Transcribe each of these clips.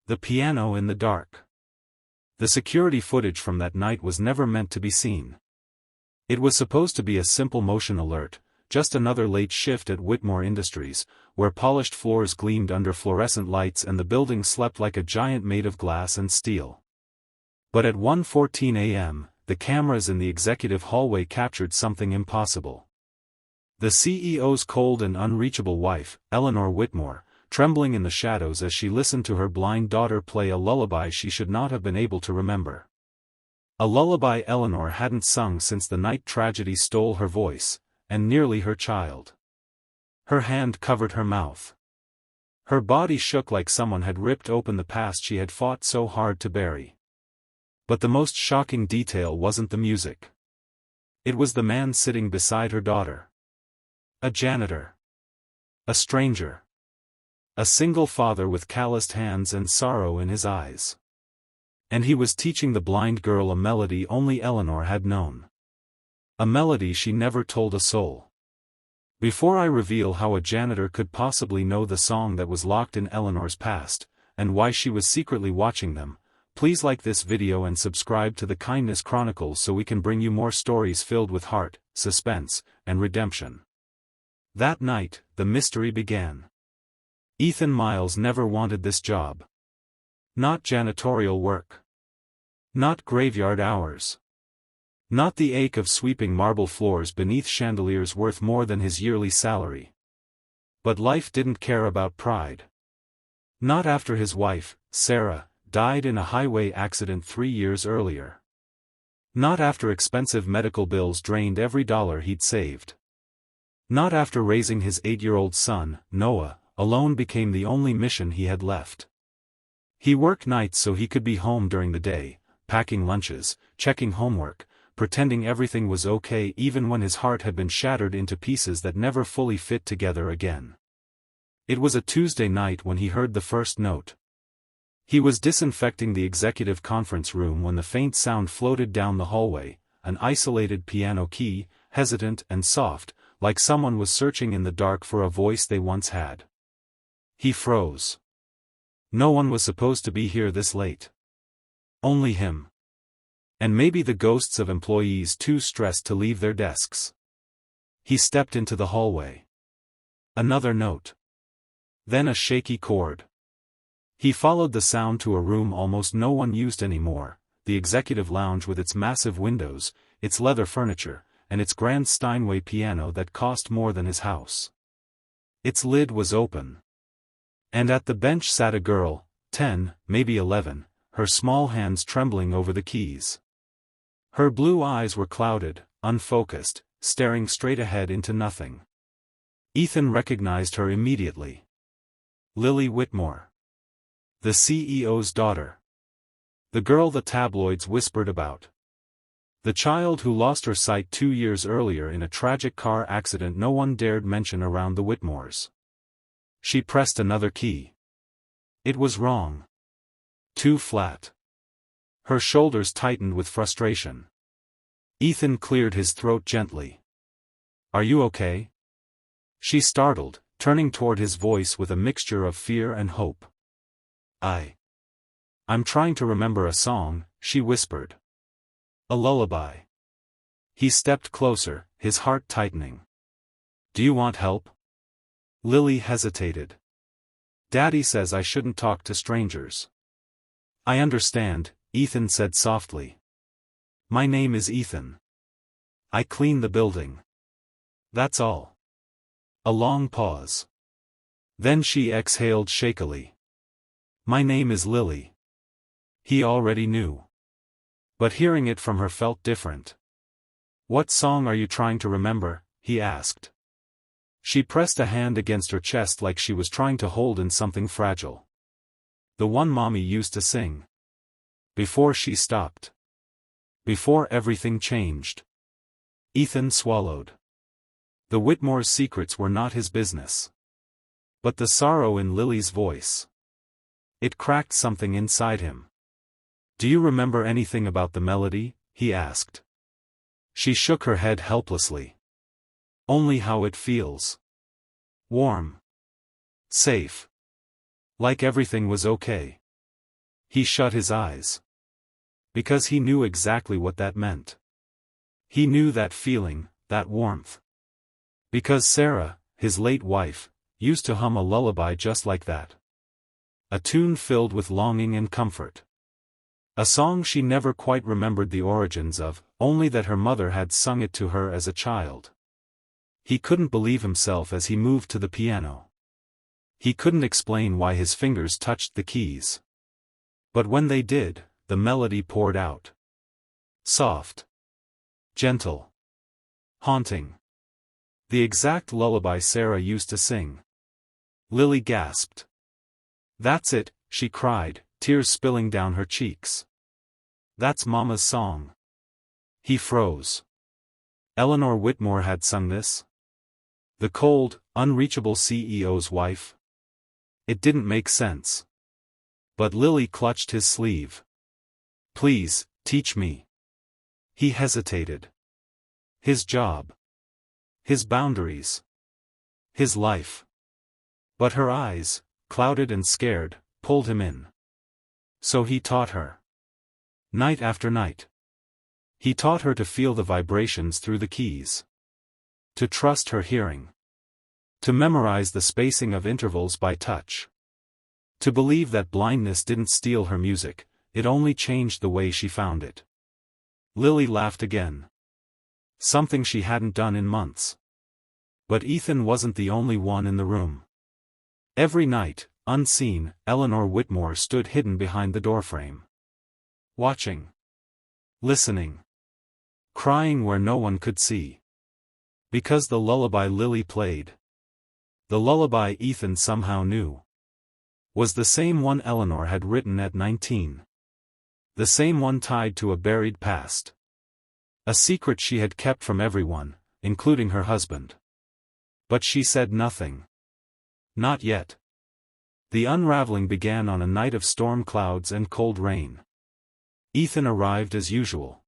The piano in the dark. The security footage from that night was never meant to be seen. It was supposed to be a simple motion alert, just another late shift at Whitmore Industries, where polished floors gleamed under fluorescent lights and the building slept like a giant made of glass and steel. But at 1:14 a.m., the cameras in the executive hallway captured something impossible. The CEO's cold and unreachable wife, Eleanor Whitmore, trembling in the shadows as she listened to her blind daughter play a lullaby she should not have been able to remember. A lullaby Eleanor hadn't sung since the night tragedy stole her voice, and nearly her child. Her hand covered her mouth. Her body shook like someone had ripped open the past she had fought so hard to bury. But the most shocking detail wasn't the music. It was the man sitting beside her daughter. A janitor. A stranger. A single father with calloused hands and sorrow in his eyes. And he was teaching the blind girl a melody only Eleanor had known. A melody she never told a soul. Before I reveal how a janitor could possibly know the song that was locked in Eleanor's past, and why she was secretly watching them, please like this video and subscribe to the Kindness Chronicles so we can bring you more stories filled with heart, suspense, and redemption. That night, the mystery began. Ethan Miles never wanted this job. Not janitorial work. Not graveyard hours. Not the ache of sweeping marble floors beneath chandeliers worth more than his yearly salary. But life didn't care about pride. Not after his wife, Sarah, died in a highway accident 3 years earlier. Not after expensive medical bills drained every dollar he'd saved. Not after raising his 8-year-old son, Noah, alone became the only mission he had left. He worked nights so he could be home during the day, packing lunches, checking homework, pretending everything was okay even when his heart had been shattered into pieces that never fully fit together again. It was a Tuesday night when he heard the first note. He was disinfecting the executive conference room when the faint sound floated down the hallway, an isolated piano key, hesitant and soft, like someone was searching in the dark for a voice they once had. He froze. No one was supposed to be here this late. Only him. And maybe the ghosts of employees too stressed to leave their desks. He stepped into the hallway. Another note. Then a shaky chord. He followed the sound to a room almost no one used anymore, the executive lounge with its massive windows, its leather furniture, and its grand Steinway piano that cost more than his house. Its lid was open. And at the bench sat a girl, 10, maybe 11, her small hands trembling over the keys. Her blue eyes were clouded, unfocused, staring straight ahead into nothing. Ethan recognized her immediately. Lily Whitmore. The CEO's daughter. The girl the tabloids whispered about. The child who lost her sight 2 years earlier in a tragic car accident no one dared mention around the Whitmores. She pressed another key. It was wrong. Too flat. Her shoulders tightened with frustration. Ethan cleared his throat gently. "Are you okay?" She startled, turning toward his voice with a mixture of fear and hope. I'm trying to remember a song," she whispered. "A lullaby." He stepped closer, his heart tightening. "Do you want help?" Lily hesitated. "Daddy says I shouldn't talk to strangers." "I understand," Ethan said softly. "My name is Ethan. I clean the building. That's all." A long pause. Then she exhaled shakily. "My name is Lily." He already knew. But hearing it from her felt different. "What song are you trying to remember?" he asked. She pressed a hand against her chest like she was trying to hold in something fragile. "The one Mommy used to sing." Before she stopped. Before everything changed. Ethan swallowed. The Whitmore's secrets were not his business. But the sorrow in Lily's voice. It cracked something inside him. "Do you remember anything about the melody?" he asked. She shook her head helplessly. "Only how it feels. Warm. Safe. Like everything was okay." He shut his eyes. Because he knew exactly what that meant. He knew that feeling, that warmth. Because Sarah, his late wife, used to hum a lullaby just like that. A tune filled with longing and comfort. A song she never quite remembered the origins of, only that her mother had sung it to her as a child. He couldn't believe himself as he moved to the piano. He couldn't explain why his fingers touched the keys. But when they did, the melody poured out. Soft. Gentle. Haunting. The exact lullaby Sarah used to sing. Lily gasped. "That's it," she cried, tears spilling down her cheeks. "That's Mama's song." He froze. Eleanor Whitmore had sung this? The cold, unreachable CEO's wife? It didn't make sense. But Lily clutched his sleeve. "Please, teach me." He hesitated. His job. His boundaries. His life. But her eyes, clouded and scared, pulled him in. So he taught her. Night after night. He taught her to feel the vibrations through the keys. To trust her hearing. To memorize the spacing of intervals by touch. To believe that blindness didn't steal her music, it only changed the way she found it. Lily laughed again. Something she hadn't done in months. But Ethan wasn't the only one in the room. Every night, unseen, Eleanor Whitmore stood hidden behind the doorframe. Watching. Listening. Crying where no one could see. Because the lullaby Lily played. The lullaby Ethan somehow knew. Was the same one Eleanor had written at 19. The same one tied to a buried past. A secret she had kept from everyone, including her husband. But she said nothing. Not yet. The unraveling began on a night of storm clouds and cold rain. Ethan arrived as usual.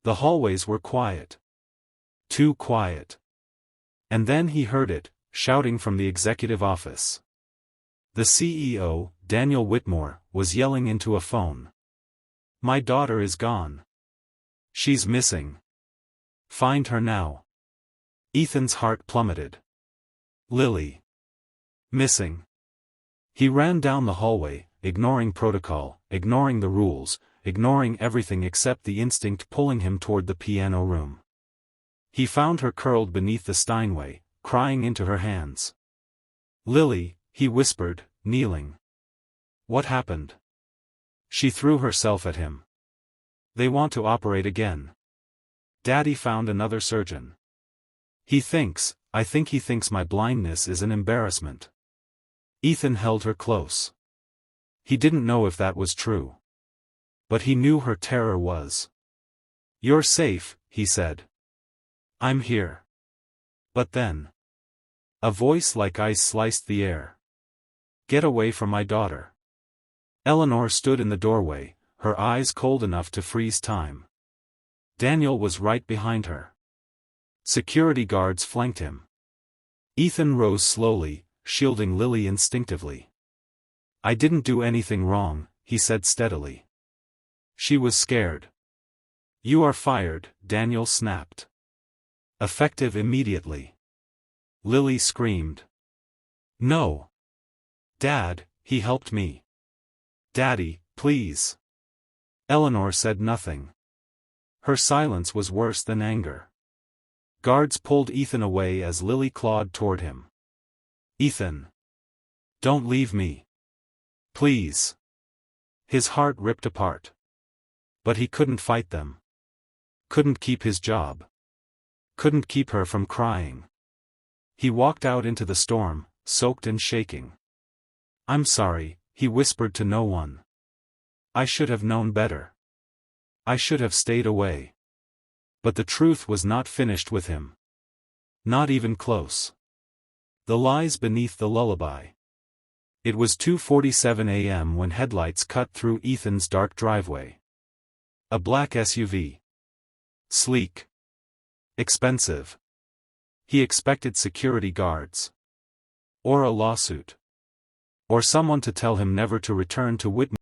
The hallways were quiet. Too quiet. And then he heard it, shouting from the executive office. The CEO, Daniel Whitmore, was yelling into a phone. "My daughter is gone. She's missing. Find her now." Ethan's heart plummeted. Lily. Missing. He ran down the hallway, ignoring protocol, ignoring the rules, ignoring everything except the instinct pulling him toward the piano room. He found her curled beneath the Steinway, crying into her hands. "Lily," he whispered, kneeling. "What happened?" She threw herself at him. "They want to operate again. Daddy found another surgeon. I think he thinks my blindness is an embarrassment." Ethan held her close. He didn't know if that was true. But he knew her terror was. "You're safe," he said. "I'm here." But then. A voice like ice sliced the air. "Get away from my daughter." Eleanor stood in the doorway, her eyes cold enough to freeze time. Daniel was right behind her. Security guards flanked him. Ethan rose slowly, shielding Lily instinctively. "I didn't do anything wrong," he said steadily. She was scared. "You are fired," Daniel snapped. "Effective immediately." Lily screamed. "No. Dad, he helped me. Daddy, please." Eleanor said nothing. Her silence was worse than anger. Guards pulled Ethan away as Lily clawed toward him. "Ethan. Don't leave me. Please." His heart ripped apart. But he couldn't fight them. Couldn't keep his job. Couldn't keep her from crying. He walked out into the storm, soaked and shaking. "I'm sorry," he whispered to no one. "I should have known better. I should have stayed away." But the truth was not finished with him. Not even close. The lies beneath the lullaby. It was 2:47 a.m. when headlights cut through Ethan's dark driveway. A black SUV. Sleek. Expensive. He expected security guards. Or a lawsuit. Or someone to tell him never to return to Whitmore.